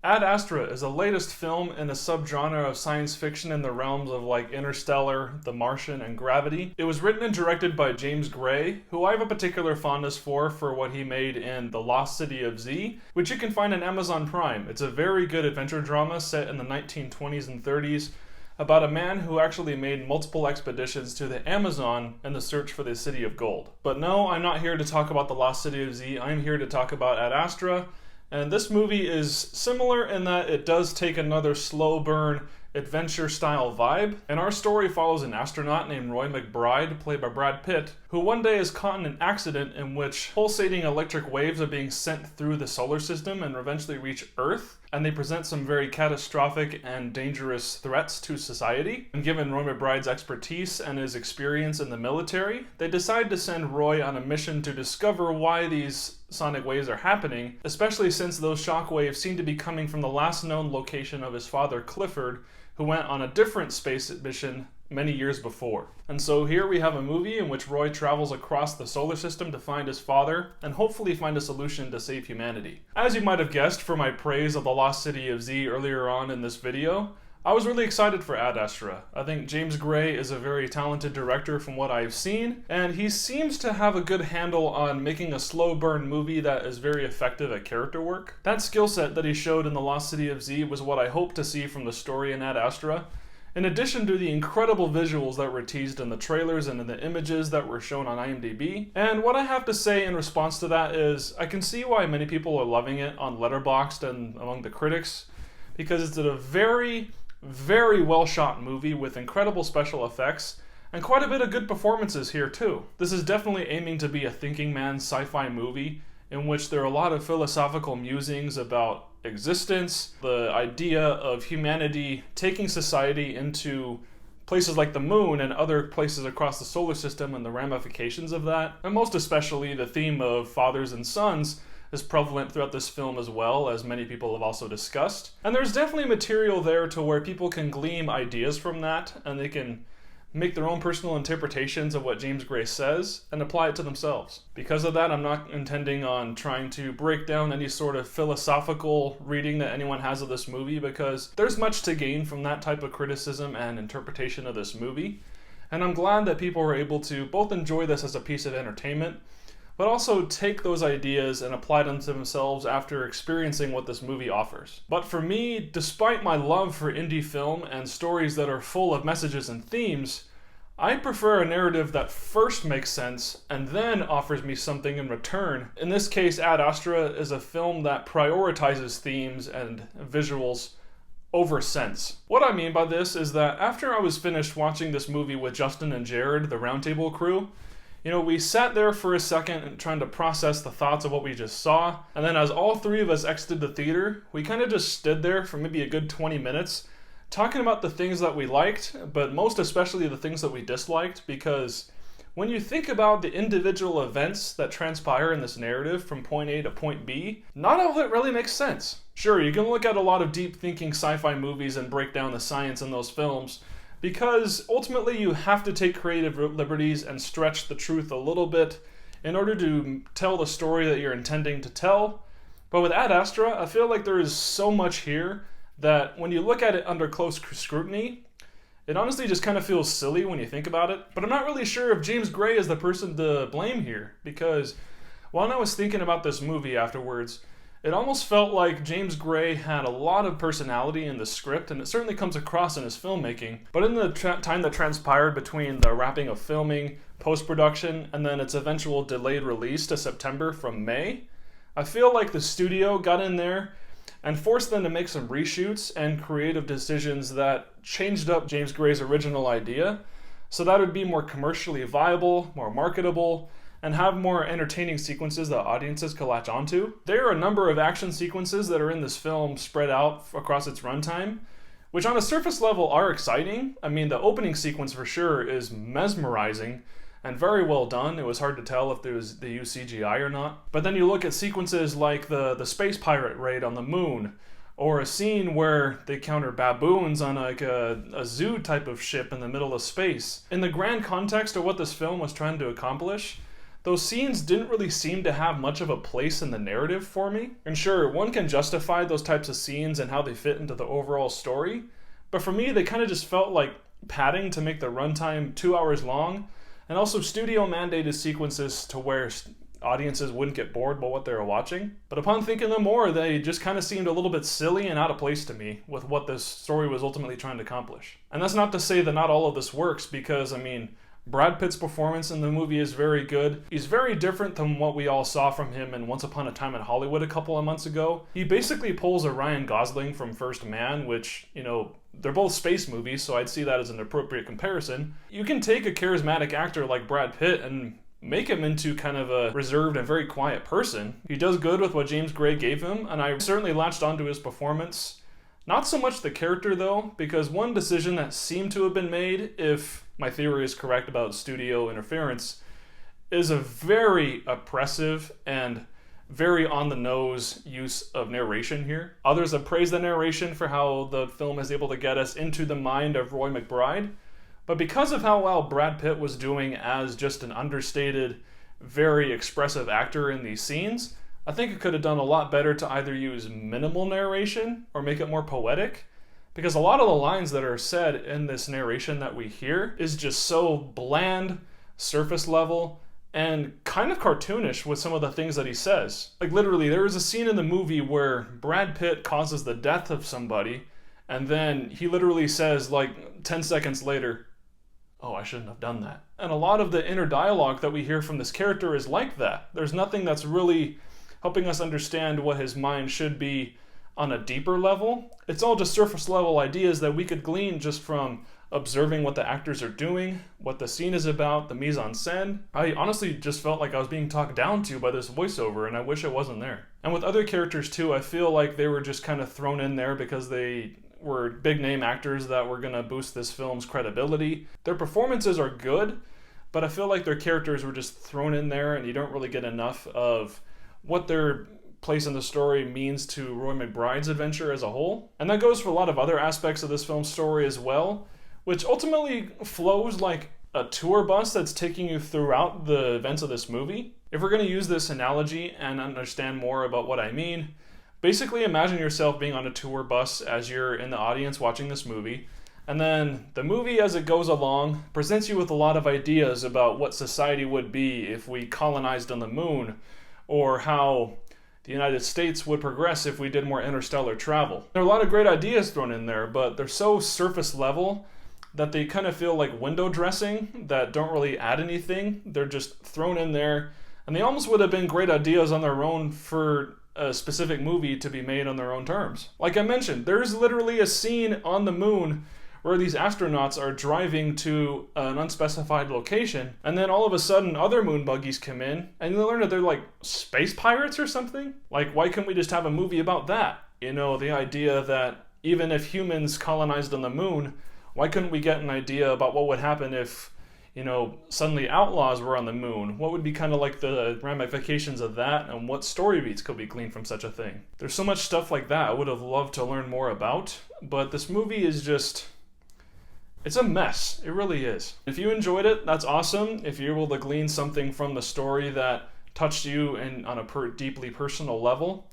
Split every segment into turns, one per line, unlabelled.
Ad Astra is the latest film in a subgenre of science fiction in the realms of like Interstellar, The Martian, and Gravity. It was written and directed by James Gray, who I have a particular fondness for what he made in The Lost City of Z, which you can find on Amazon Prime. It's a very good adventure drama set in the 1920s and 30s about a man who actually made multiple expeditions to the Amazon in the search for the City of Gold. But no, I'm not here to talk about The Lost City of Z, I'm here to talk about Ad Astra. And this movie is similar in that it does take another slow burn adventure style vibe. And our story follows an astronaut named Roy McBride, played by Brad Pitt, who one day is caught in an accident in which pulsating electric waves are being sent through the solar system and eventually reach Earth. And they present some very catastrophic and dangerous threats to society. And given Roy McBride's expertise and his experience in the military, they decide to send Roy on a mission to discover why these sonic waves are happening, especially since those shock waves seem to be coming from the last known location of his father, Clifford, who went on a different space mission many years before. And so here we have a movie in which Roy travels across the solar system to find his father and hopefully find a solution to save humanity. As you might have guessed for my praise of The Lost City of Z earlier on in this video, I was really excited for Ad Astra. I think James Gray is a very talented director from what I've seen, and he seems to have a good handle on making a slow burn movie that is very effective at character work. That skill set that he showed in The Lost City of Z was what I hoped to see from the story in Ad Astra, in addition to the incredible visuals that were teased in the trailers and in the images that were shown on IMDb. And what I have to say in response to that is, I can see why many people are loving it on Letterboxd and among the critics, because it's a very well shot movie with incredible special effects and quite a bit of good performances here too. This is definitely aiming to be a thinking man's sci-fi movie in which there are a lot of philosophical musings about existence, the idea of humanity taking society into places like the moon and other places across the solar system and the ramifications of that, and most especially the theme of fathers and sons is prevalent throughout this film as well, as many people have also discussed. And there's definitely material there to where people can glean ideas from that, and they can make their own personal interpretations of what James Gray says and apply it to themselves. Because of that, I'm not intending on trying to break down any sort of philosophical reading that anyone has of this movie, because there's much to gain from that type of criticism and interpretation of this movie. And I'm glad that people were able to both enjoy this as a piece of entertainment, but also take those ideas and apply them to themselves after experiencing what this movie offers. But for me, despite my love for indie film and stories that are full of messages and themes, I prefer a narrative that first makes sense and then offers me something in return. In this case, Ad Astra is a film that prioritizes themes and visuals over sense. What I mean by this is that after I was finished watching this movie with Justin and Jared, the Roundtable crew, we sat there for a second and trying to process the thoughts of what we just saw, and then as all three of us exited the theater, we kind of just stood there for maybe a good 20 minutes talking about the things that we liked, but most especially the things that we disliked, because when you think about the individual events that transpire in this narrative from point A to point B, not all of it really makes sense. Sure, you can look at a lot of deep thinking sci-fi movies and break down the science in those films, because ultimately you have to take creative liberties and stretch the truth a little bit in order to tell the story that you're intending to tell. But with Ad Astra, I feel like there is so much here that when you look at it under close scrutiny, it honestly just kind of feels silly when you think about it. But I'm not really sure if James Gray is the person to blame here, because while I was thinking about this movie afterwards, it almost felt like James Gray had a lot of personality in the script, and it certainly comes across in his filmmaking. But in the time that transpired between the wrapping of filming, post-production, and then its eventual delayed release to September from May, I feel like the studio got in there and forced them to make some reshoots and creative decisions that changed up James Gray's original idea, so that it would be more commercially viable, more marketable, and have more entertaining sequences that audiences could latch onto. There are a number of action sequences that are in this film spread out across its runtime, which on a surface level are exciting. I mean, the opening sequence for sure is mesmerizing and very well done. It was hard to tell if they used CGI or not. But then you look at sequences like the space pirate raid on the moon, or a scene where they counter baboons on like a zoo type of ship in the middle of space. In the grand context of what this film was trying to accomplish, those scenes didn't really seem to have much of a place in the narrative for me. And sure, one can justify those types of scenes and how they fit into the overall story, but for me, they kind of just felt like padding to make the runtime 2 hours long, and also studio mandated sequences to where audiences wouldn't get bored by what they were watching. But upon thinking them more, they just kind of seemed a little bit silly and out of place to me with what this story was ultimately trying to accomplish. And that's not to say that not all of this works, because, I mean, Brad Pitt's performance in the movie is very good. He's very different than what we all saw from him in Once Upon a Time in Hollywood a couple of months ago. He basically pulls a Ryan Gosling from First Man, which, you know, they're both space movies, so I'd see that as an appropriate comparison. You can take a charismatic actor like Brad Pitt and make him into kind of a reserved and very quiet person. He does good with what James Gray gave him, and I certainly latched onto his performance. Not so much the character, though, because one decision that seemed to have been made, if my theory is correct about studio interference, is a very oppressive and very on-the-nose use of narration here. Others have praised the narration for how the film is able to get us into the mind of Roy McBride, but because of how well Brad Pitt was doing as just an understated, very expressive actor in these scenes, I think it could have done a lot better to either use minimal narration or make it more poetic, because a lot of the lines that are said in this narration that we hear is just so bland, surface level, and kind of cartoonish with some of the things that he says. Like literally, there is a scene in the movie where Brad Pitt causes the death of somebody, and then he literally says, like 10 seconds later, "Oh, I shouldn't have done that." And a lot of the inner dialogue that we hear from this character is like that. There's nothing that's really helping us understand what his mind should be on a deeper level. It's all just surface level ideas that we could glean just from observing what the actors are doing, what the scene is about, the mise-en-scène. I honestly just felt like I was being talked down to by this voiceover, and I wish it wasn't there. And with other characters too, I feel like they were just kind of thrown in there because they were big name actors that were going to boost this film's credibility. Their performances are good, but I feel like their characters were just thrown in there, and you don't really get enough of what their place in the story means to Roy McBride's adventure as a whole. And that goes for a lot of other aspects of this film's story as well, which ultimately flows like a tour bus that's taking you throughout the events of this movie. If we're going to use this analogy and understand more about what I mean, basically imagine yourself being on a tour bus as you're in the audience watching this movie, and then the movie as it goes along presents you with a lot of ideas about what society would be if we colonized on the moon, or how the United States would progress if we did more interstellar travel. There are a lot of great ideas thrown in there, but they're so surface level that they kind of feel like window dressing that don't really add anything. They're just thrown in there, and they almost would have been great ideas on their own for a specific movie to be made on their own terms. Like I mentioned, there's literally a scene on the moon where these astronauts are driving to an unspecified location, and then all of a sudden other moon buggies come in, and you learn that they're like space pirates or something. Like, why couldn't we just have a movie about that? You know, the idea that even if humans colonized on the moon, why couldn't we get an idea about what would happen if, you know, suddenly outlaws were on the moon? What would be kind of like the ramifications of that, and what story beats could be gleaned from such a thing? There's so much stuff like that I would have loved to learn more about, but this movie is just... it's a mess. It really is. If you enjoyed it, that's awesome. If you're able to glean something from the story that touched you on a deeply personal level,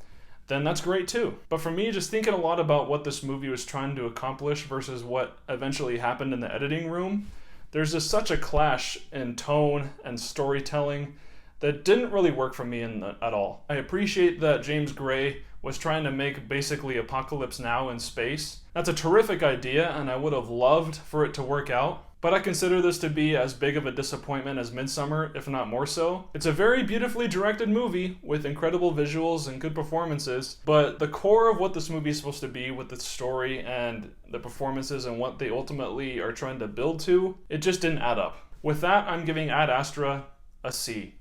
then that's great too. But for me, just thinking a lot about what this movie was trying to accomplish versus what eventually happened in the editing room, there's just such a clash in tone and storytelling that didn't really work for me at all. I appreciate that James Gray was trying to make basically Apocalypse Now in space. That's a terrific idea, and I would have loved for it to work out, but I consider this to be as big of a disappointment as Midsommar, if not more so. It's a very beautifully directed movie with incredible visuals and good performances, but the core of what this movie is supposed to be with the story and the performances and what they ultimately are trying to build to, it just didn't add up. With that, I'm giving Ad Astra a C.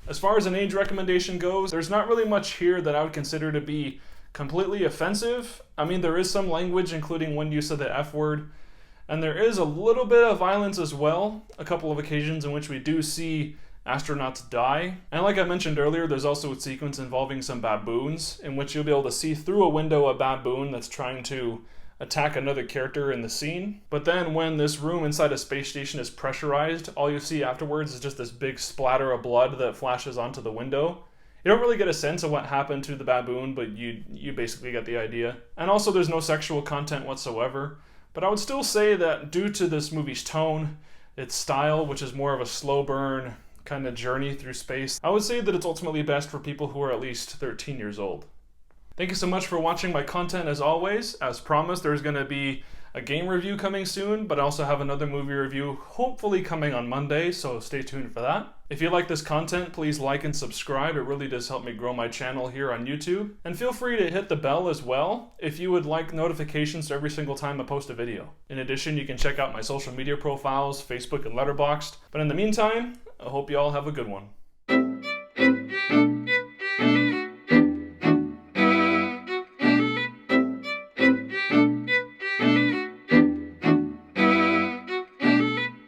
As far as an age recommendation goes, there's not really much here that I would consider to be completely offensive. I mean, there is some language, including one use of the F word, and there is a little bit of violence as well, a couple of occasions in which we do see astronauts die. And like I mentioned earlier, there's also a sequence involving some baboons, in which you'll be able to see through a window a baboon that's trying to attack another character in the scene. But then when this room inside a space station is pressurized, all you see afterwards is just this big splatter of blood that flashes onto the window. You don't really get a sense of what happened to the baboon, but you basically get the idea. And also there's no sexual content whatsoever. But I would still say that due to this movie's tone, its style, which is more of a slow burn kind of journey through space, I would say that it's ultimately best for people who are at least 13 years old. Thank you so much for watching my content as always. As promised, there's going to be a game review coming soon, but I also have another movie review hopefully coming on Monday, so stay tuned for that. If you like this content, please like and subscribe. It really does help me grow my channel here on YouTube. And feel free to hit the bell as well if you would like notifications every single time I post a video. In addition, you can check out my social media profiles, Facebook and Letterboxd. But in the meantime, I hope you all have a good one.